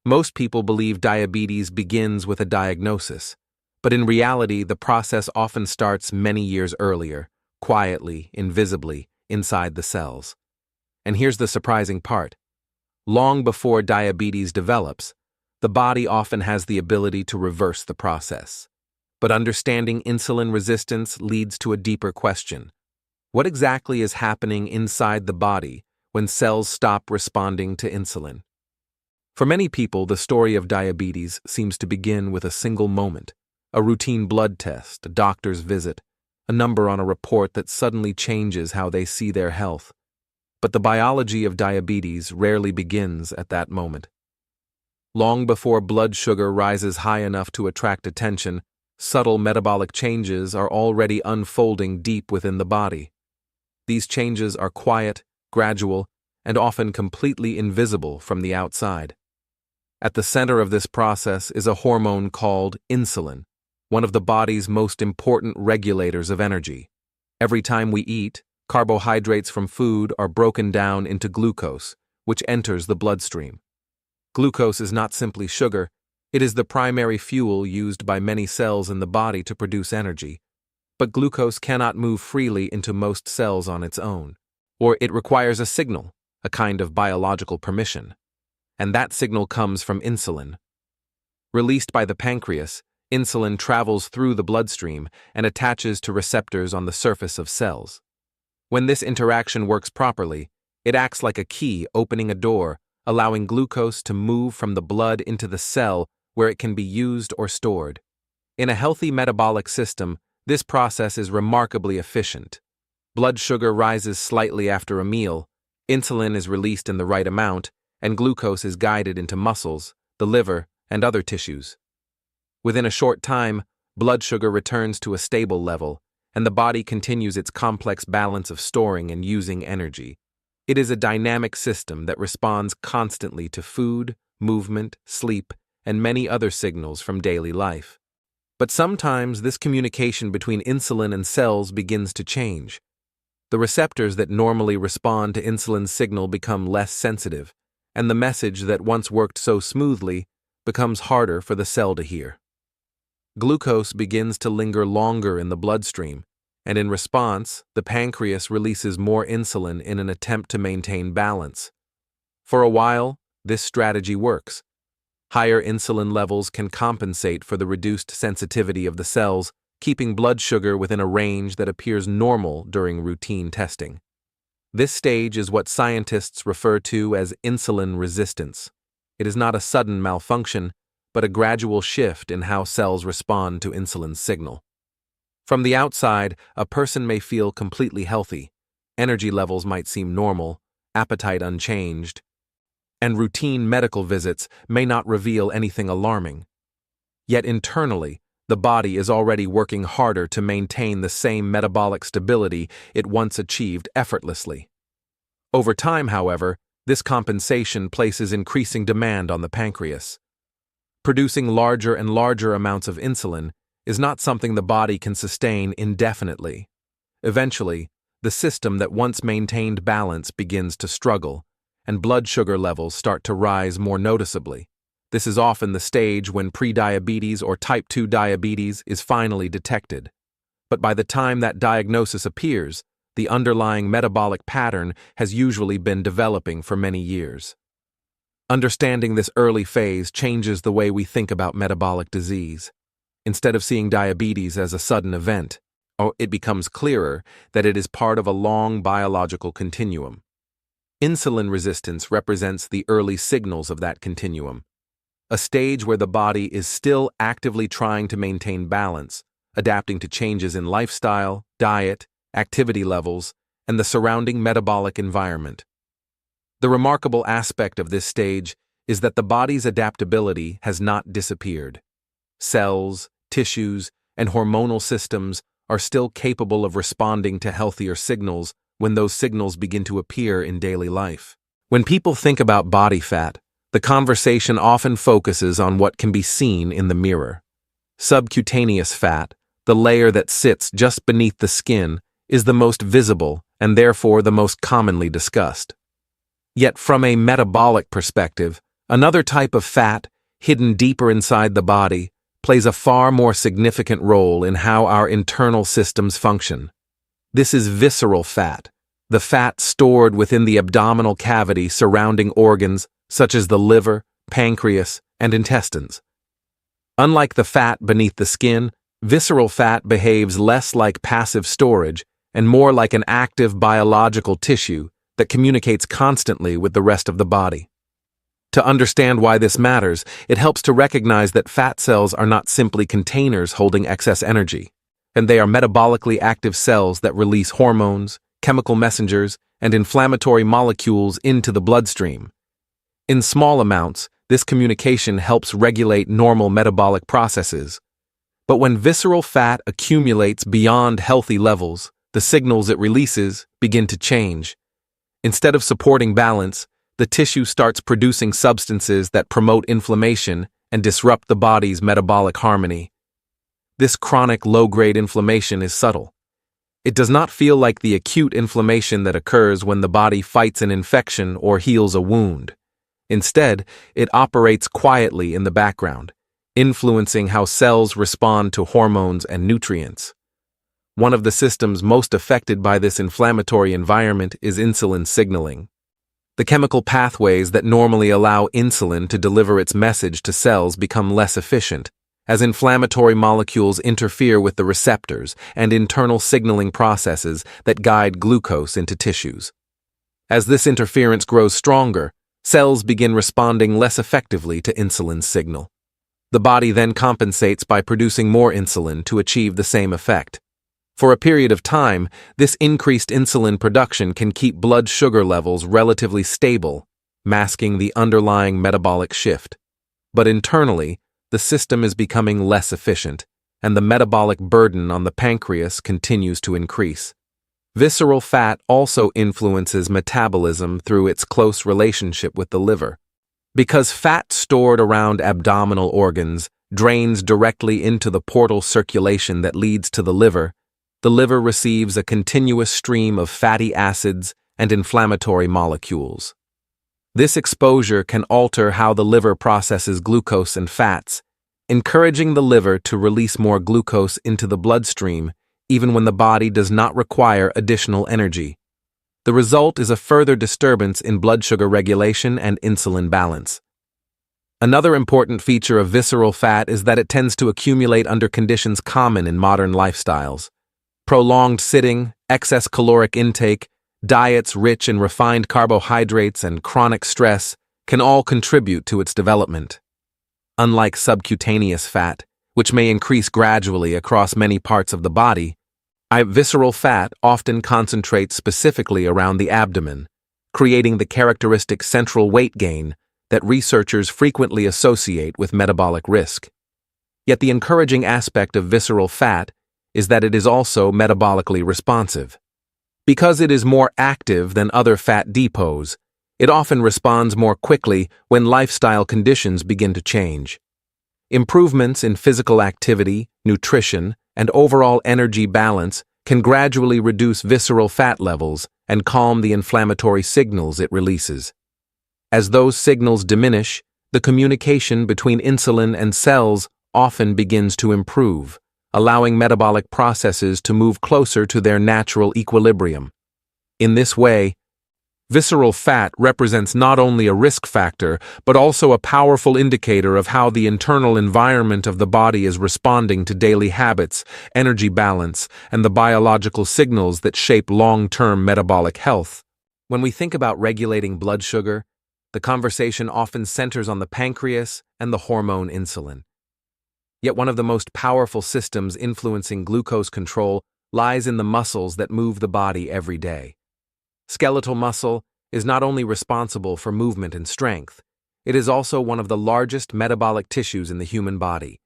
Most people believe diabetes begins with a diagnosis, but in reality, the process often starts many years earlier, quietly, invisibly, inside the cells. And here's the surprising part. Long before diabetes develops, the body often has the ability to reverse the process. But understanding insulin resistance leads to a deeper question. What exactly is happening inside the body when cells stop responding to insulin? For many people, the story of diabetes seems to begin with a single moment, a routine blood test, a doctor's visit, a number on a report that suddenly changes how they see their health. But the biology of diabetes rarely begins at that moment. Long before blood sugar rises high enough to attract attention, subtle metabolic changes are already unfolding deep within the body. These changes are quiet, gradual, and often completely invisible from the outside. At the center of this process is a hormone called insulin, one of the body's most important regulators of energy. Every time we eat, carbohydrates from food are broken down into glucose, which enters the bloodstream. Glucose is not simply sugar, it is the primary fuel used by many cells in the body to produce energy. But glucose cannot move freely into most cells on its own, or it requires a signal, a kind of biological permission. And that signal comes from insulin. Released by the pancreas, insulin travels through the bloodstream and attaches to receptors on the surface of cells. When this interaction works properly, it acts like a key opening a door, allowing glucose to move from the blood into the cell where it can be used or stored. In a healthy metabolic system, this process is remarkably efficient. Blood sugar rises slightly after a meal, insulin is released in the right amount, and glucose is guided into muscles, the liver, and other tissues. Within a short time, blood sugar returns to a stable level, and the body continues its complex balance of storing and using energy. It is a dynamic system that responds constantly to food, movement, sleep, and many other signals from daily life. But sometimes this communication between insulin and cells begins to change. The receptors that normally respond to insulin's signal become less sensitive, and the message that once worked so smoothly becomes harder for the cell to hear. Glucose begins to linger longer in the bloodstream, and in response, the pancreas releases more insulin in an attempt to maintain balance. For a while, this strategy works. Higher insulin levels can compensate for the reduced sensitivity of the cells, keeping blood sugar within a range that appears normal during routine testing. This stage is what scientists refer to as insulin resistance. It is not a sudden malfunction, but a gradual shift in how cells respond to insulin's signal. From the outside, a person may feel completely healthy. Energy levels might seem normal, appetite unchanged, and routine medical visits may not reveal anything alarming. Yet internally, the body is already working harder to maintain the same metabolic stability it once achieved effortlessly. Over time, however, this compensation places increasing demand on the pancreas. Producing larger and larger amounts of insulin is not something the body can sustain indefinitely. Eventually, the system that once maintained balance begins to struggle, and blood sugar levels start to rise more noticeably. This is often the stage when prediabetes or type 2 diabetes is finally detected. But by the time that diagnosis appears, the underlying metabolic pattern has usually been developing for many years. Understanding this early phase changes the way we think about metabolic disease. Instead of seeing diabetes as a sudden event, it becomes clearer that it is part of a long biological continuum. Insulin resistance represents the early signals of that continuum, a stage where the body is still actively trying to maintain balance, adapting to changes in lifestyle, diet, activity levels, and the surrounding metabolic environment. The remarkable aspect of this stage is that the body's adaptability has not disappeared. Cells, tissues, and hormonal systems are still capable of responding to healthier signals when those signals begin to appear in daily life. When people think about body fat, the conversation often focuses on what can be seen in the mirror. Subcutaneous fat, the layer that sits just beneath the skin, is the most visible and therefore the most commonly discussed. Yet from a metabolic perspective, Another type of fat, hidden deeper inside the body, plays a far more significant role in how our internal systems function. This is visceral fat, the fat stored within the abdominal cavity surrounding organs such as the liver, pancreas, and intestines. Unlike the fat beneath the skin, visceral fat behaves less like passive storage and more like an active biological tissue that communicates constantly with the rest of the body. To understand why this matters, it helps to recognize that fat cells are not simply containers holding excess energy, and they are metabolically active cells that release hormones, chemical messengers, and inflammatory molecules into the bloodstream. In small amounts, this communication helps regulate normal metabolic processes. But when visceral fat accumulates beyond healthy levels, the signals it releases begin to change. Instead of supporting balance, the tissue starts producing substances that promote inflammation and disrupt the body's metabolic harmony. This chronic low-grade inflammation is subtle. It does not feel like the acute inflammation that occurs when the body fights an infection or heals a wound. Instead, it operates quietly in the background, influencing how cells respond to hormones and nutrients. One of the systems most affected by this inflammatory environment is insulin signaling. The chemical pathways that normally allow insulin to deliver its message to cells become less efficient, as inflammatory molecules interfere with the receptors and internal signaling processes that guide glucose into tissues. As this interference grows stronger, cells begin responding less effectively to insulin's signal. The body then compensates by producing more insulin to achieve the same effect. For a period of time, this increased insulin production can keep blood sugar levels relatively stable, masking the underlying metabolic shift. But internally, the system is becoming less efficient, and the metabolic burden on the pancreas continues to increase. Visceral fat also influences metabolism through its close relationship with the liver. Because fat stored around abdominal organs drains directly into the portal circulation that leads to the liver receives a continuous stream of fatty acids and inflammatory molecules. This exposure can alter how the liver processes glucose and fats, encouraging the liver to release more glucose into the bloodstream even when the body does not require additional energy. The result is a further disturbance in blood sugar regulation and insulin balance. Another important feature of visceral fat is that it tends to accumulate under conditions common in modern lifestyles. Prolonged sitting, excess caloric intake, diets rich in refined carbohydrates, and chronic stress can all contribute to its development. Unlike subcutaneous fat, which may increase gradually across many parts of the body, visceral fat often concentrates specifically around the abdomen, creating the characteristic central weight gain that researchers frequently associate with metabolic risk. Yet the encouraging aspect of visceral fat is that it is also metabolically responsive. Because it is more active than other fat depots, it often responds more quickly when lifestyle conditions begin to change. Improvements in physical activity, nutrition, and overall energy balance can gradually reduce visceral fat levels and calm the inflammatory signals it releases. As those signals diminish, the communication between insulin and cells often begins to improve, allowing metabolic processes to move closer to their natural equilibrium. In this way, visceral fat represents not only a risk factor, but also a powerful indicator of how the internal environment of the body is responding to daily habits, energy balance, and the biological signals that shape long-term metabolic health. When we think about regulating blood sugar, the conversation often centers on the pancreas and the hormone insulin. Yet one of the most powerful systems influencing glucose control lies in the muscles that move the body every day. Skeletal muscle is not only responsible for movement and strength, it is also one of the largest metabolic tissues in the human body.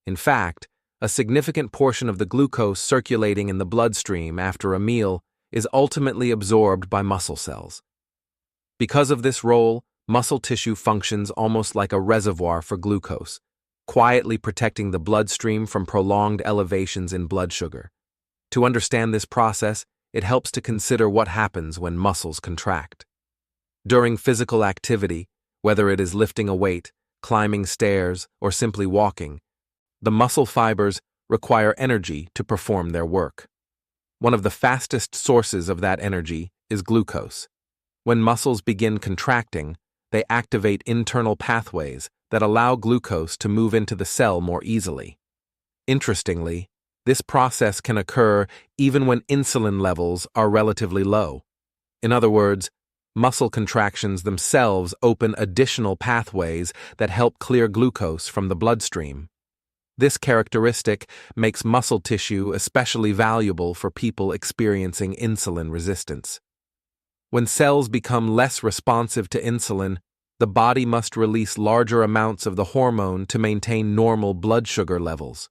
In fact, a significant portion of the glucose circulating in the bloodstream after a meal is ultimately absorbed by muscle cells. Because of this role, muscle tissue functions almost like a reservoir for glucose, quietly protecting the bloodstream from prolonged elevations in blood sugar. To understand this process, it helps to consider what happens when muscles contract. During physical activity, Whether it is lifting a weight, climbing stairs, or simply walking, the muscle fibers require energy to perform their work. One of the fastest sources of that energy is glucose. When muscles begin contracting, they activate internal pathways that allow glucose to move into the cell more easily. Interestingly, this process can occur even when insulin levels are relatively low. In other words, muscle contractions themselves open additional pathways that help clear glucose from the bloodstream. This characteristic makes muscle tissue especially valuable for people experiencing insulin resistance. When cells become less responsive to insulin, the body must release larger amounts of the hormone to maintain normal blood sugar levels.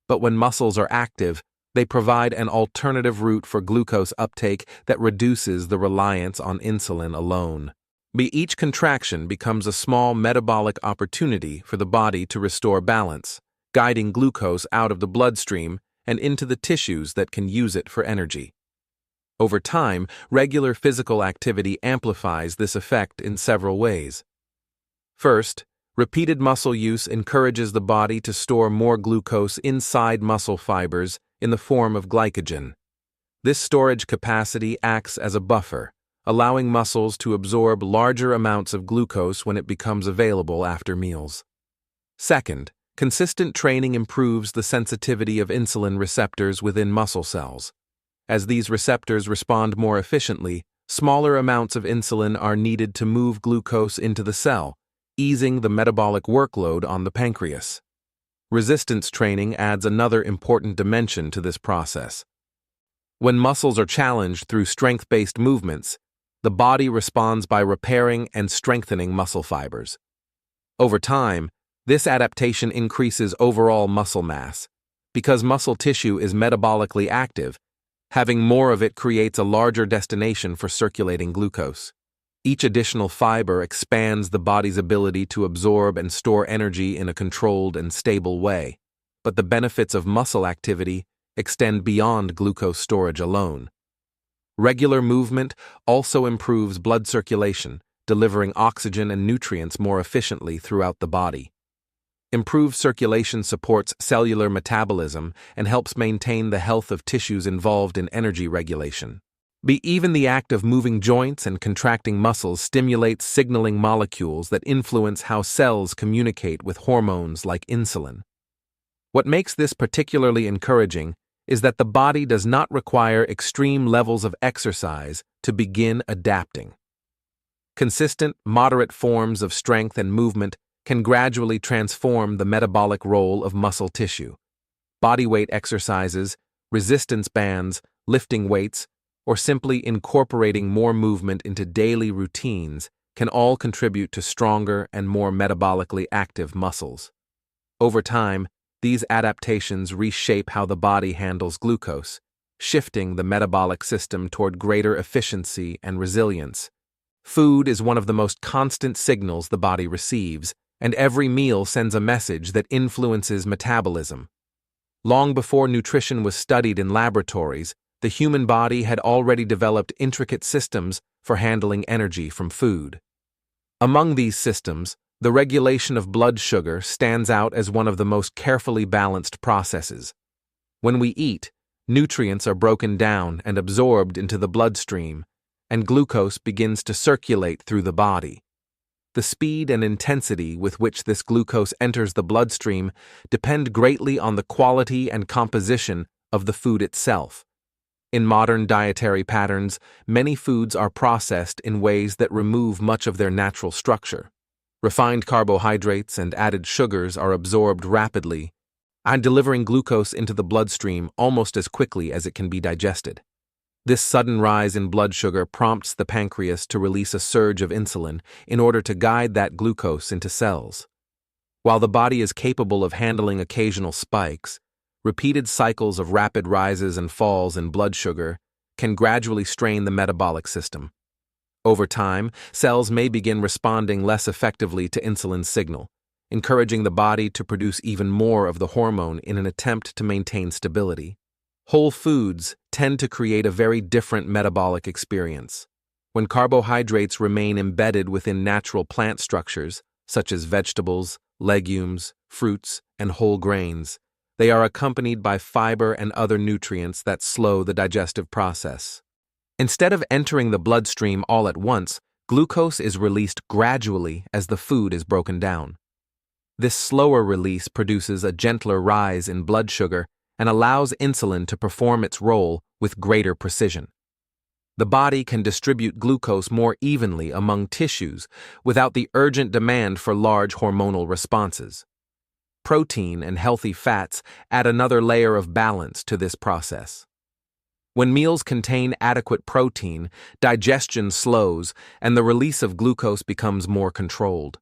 But when muscles are active, they provide an alternative route for glucose uptake that reduces the reliance on insulin alone. Each contraction becomes a small metabolic opportunity for the body to restore balance, guiding glucose out of the bloodstream and into the tissues that can use it for energy. Over time, regular physical activity amplifies this effect in several ways. First, repeated muscle use encourages the body to store more glucose inside muscle fibers in the form of glycogen. This storage capacity acts as a buffer, allowing muscles to absorb larger amounts of glucose when it becomes available after meals. Second, consistent training improves the sensitivity of insulin receptors within muscle cells. As these receptors respond more efficiently, smaller amounts of insulin are needed to move glucose into the cell, easing the metabolic workload on the pancreas. Resistance training adds another important dimension to this process. When muscles are challenged through strength-based movements, the body responds by repairing and strengthening muscle fibers. Over time, this adaptation increases overall muscle mass. Because muscle tissue is metabolically active, having more of it creates a larger destination for circulating glucose. Each additional fiber expands the body's ability to absorb and store energy in a controlled and stable way, but the benefits of muscle activity extend beyond glucose storage alone. Regular movement also improves blood circulation, delivering oxygen and nutrients more efficiently throughout the body. Improved circulation supports cellular metabolism and helps maintain the health of tissues involved in energy regulation. Even the act of moving joints and contracting muscles stimulates signaling molecules that influence how cells communicate with hormones like insulin. What makes this particularly encouraging is that the body does not require extreme levels of exercise to begin adapting. Consistent, moderate forms of strength and movement can gradually transform the metabolic role of muscle tissue. Bodyweight exercises, resistance bands, lifting weights, or simply incorporating more movement into daily routines can all contribute to stronger and more metabolically active muscles. Over time, these adaptations reshape how the body handles glucose, shifting the metabolic system toward greater efficiency and resilience. Food is one of the most constant signals the body receives, and every meal sends a message that influences metabolism. Long before nutrition was studied in laboratories, the human body had already developed intricate systems for handling energy from food. Among these systems, the regulation of blood sugar stands out as one of the most carefully balanced processes. When we eat, nutrients are broken down and absorbed into the bloodstream, and glucose begins to circulate through the body. The speed and intensity with which this glucose enters the bloodstream depend greatly on the quality and composition of the food itself. In modern dietary patterns, many foods are processed in ways that remove much of their natural structure. Refined carbohydrates and added sugars are absorbed rapidly, and delivering glucose into the bloodstream almost as quickly as it can be digested. This sudden rise in blood sugar prompts the pancreas to release a surge of insulin in order to guide that glucose into cells. While the body is capable of handling occasional spikes, repeated cycles of rapid rises and falls in blood sugar can gradually strain the metabolic system. Over time, cells may begin responding less effectively to insulin's signal, encouraging the body to produce even more of the hormone in an attempt to maintain stability. Whole foods tend to create a very different metabolic experience. When carbohydrates remain embedded within natural plant structures, such as vegetables, legumes, fruits, and whole grains, they are accompanied by fiber and other nutrients that slow the digestive process. Instead of entering the bloodstream all at once, glucose is released gradually as the food is broken down. This slower release produces a gentler rise in blood sugar and allows insulin to perform its role with greater precision. The body can distribute glucose more evenly among tissues without the urgent demand for large hormonal responses. Protein and healthy fats add another layer of balance to this process. When meals contain adequate protein, digestion slows and the release of glucose becomes more controlled.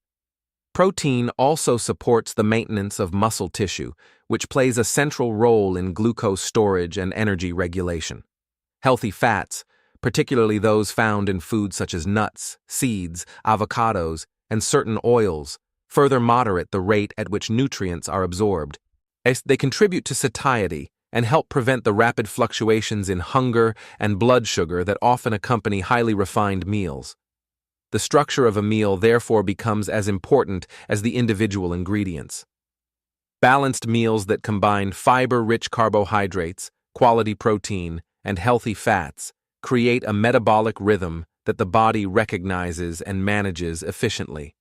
Protein also supports the maintenance of muscle tissue, which plays a central role in glucose storage and energy regulation. Healthy fats, particularly those found in foods such as nuts, seeds, avocados, and certain oils, further moderate the rate at which nutrients are absorbed. They contribute to satiety and help prevent the rapid fluctuations in hunger and blood sugar that often accompany highly refined meals. The structure of a meal therefore becomes as important as the individual ingredients. Balanced meals that combine fiber-rich carbohydrates, quality protein, and healthy fats create a metabolic rhythm that the body recognizes and manages efficiently.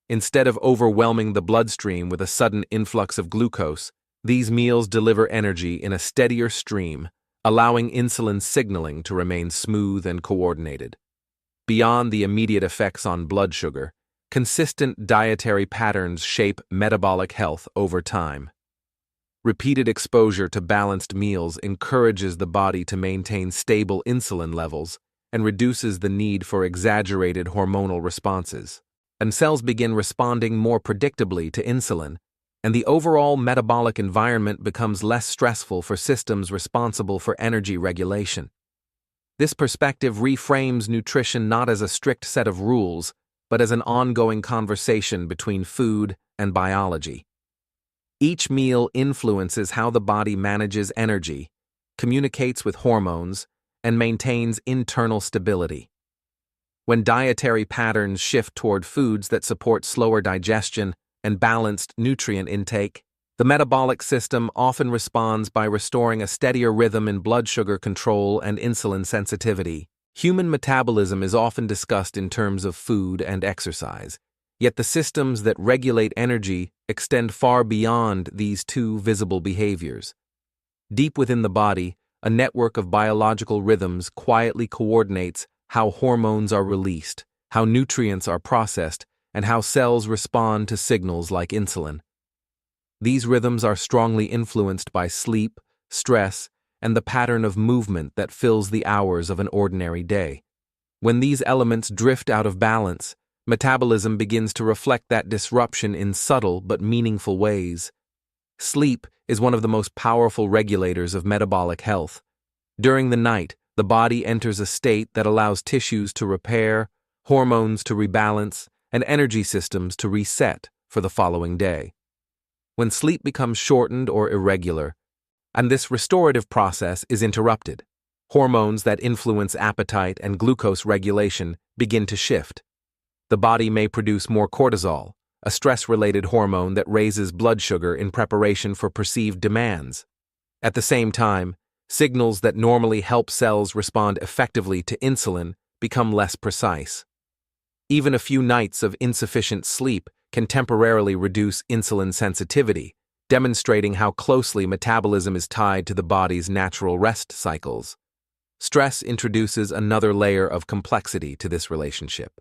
Instead of overwhelming the bloodstream with a sudden influx of glucose, these meals deliver energy in a steadier stream, allowing insulin signaling to remain smooth and coordinated. Beyond the immediate effects on blood sugar, consistent dietary patterns shape metabolic health over time. Repeated exposure to balanced meals encourages the body to maintain stable insulin levels and reduces the need for exaggerated hormonal responses. And cells begin responding more predictably to insulin, and the overall metabolic environment becomes less stressful for systems responsible for energy regulation. This perspective reframes nutrition not as a strict set of rules, but as an ongoing conversation between food and biology. Each meal influences how the body manages energy, communicates with hormones, and maintains internal stability. When dietary patterns shift toward foods that support slower digestion and balanced nutrient intake, the metabolic system often responds by restoring a steadier rhythm in blood sugar control and insulin sensitivity. Human metabolism is often discussed in terms of food and exercise, yet the systems that regulate energy extend far beyond these two visible behaviors. Deep within the body, a network of biological rhythms quietly coordinates how hormones are released, how nutrients are processed, and how cells respond to signals like insulin. These rhythms are strongly influenced by sleep, stress, and the pattern of movement that fills the hours of an ordinary day. When these elements drift out of balance, metabolism begins to reflect that disruption in subtle but meaningful ways. Sleep is one of the most powerful regulators of metabolic health. During the night, the body enters a state that allows tissues to repair, hormones to rebalance, and energy systems to reset for the following day. When sleep becomes shortened or irregular, and this restorative process is interrupted, hormones that influence appetite and glucose regulation begin to shift. The body may produce more cortisol, a stress-related hormone that raises blood sugar in preparation for perceived demands. At the same time, signals that normally help cells respond effectively to insulin become less precise. Even a few nights of insufficient sleep can temporarily reduce insulin sensitivity, demonstrating how closely metabolism is tied to the body's natural rest cycles. Stress introduces another layer of complexity to this relationship.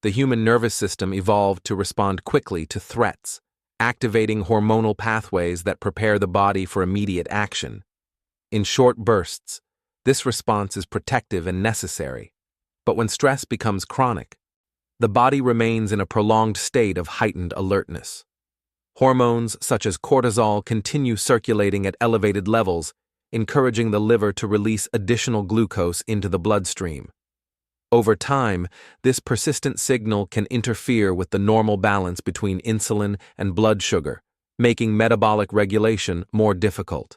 The human nervous system evolved to respond quickly to threats, activating hormonal pathways that prepare the body for immediate action. In short bursts, this response is protective and necessary, but when stress becomes chronic, the body remains in a prolonged state of heightened alertness. Hormones such as cortisol continue circulating at elevated levels, encouraging the liver to release additional glucose into the bloodstream. Over time, this persistent signal can interfere with the normal balance between insulin and blood sugar, making metabolic regulation more difficult.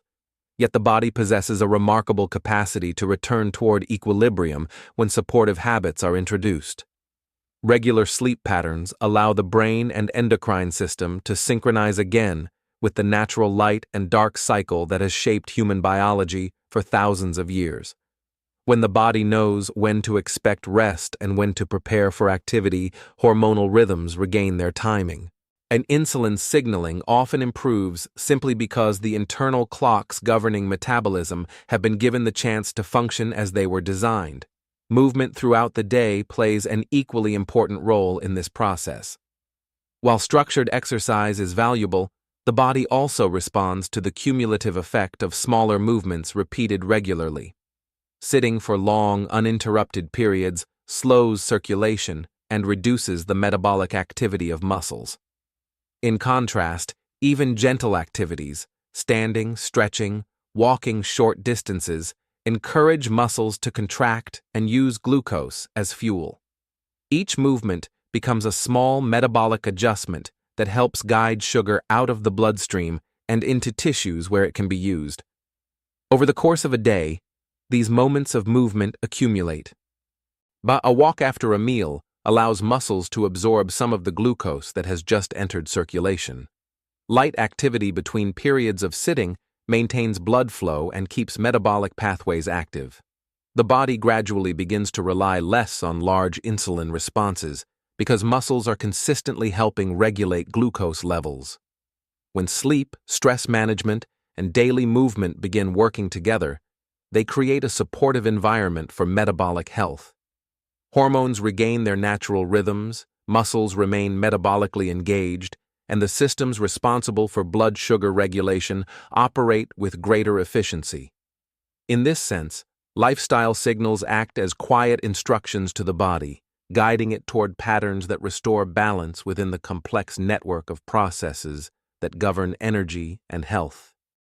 Yet the body possesses a remarkable capacity to return toward equilibrium when supportive habits are introduced. Regular sleep patterns allow the brain and endocrine system to synchronize again with the natural light and dark cycle that has shaped human biology for thousands of years. When the body knows when to expect rest and when to prepare for activity, hormonal rhythms regain their timing. And insulin signaling often improves simply because the internal clocks governing metabolism have been given the chance to function as they were designed. Movement throughout the day plays an equally important role in this process. While structured exercise is valuable, the body also responds to the cumulative effect of smaller movements repeated regularly. Sitting for long, uninterrupted periods slows circulation and reduces the metabolic activity of muscles. In contrast, even gentle activities, standing, stretching, walking short distances, encourage muscles to contract and use glucose as fuel. Each movement becomes a small metabolic adjustment that helps guide sugar out of the bloodstream and into tissues where it can be used. Over the course of a day, these moments of movement accumulate. But a walk after a meal allows muscles to absorb some of the glucose that has just entered circulation. Light activity between periods of sitting maintains blood flow and keeps metabolic pathways active. The body gradually begins to rely less on large insulin responses because muscles are consistently helping regulate glucose levels. When sleep, stress management, and daily movement begin working together, they create a supportive environment for metabolic health. Hormones regain their natural rhythms, muscles remain metabolically engaged, and the systems responsible for blood sugar regulation operate with greater efficiency. In this sense, lifestyle signals act as quiet instructions to the body, guiding it toward patterns that restore balance within the complex network of processes that govern energy and health.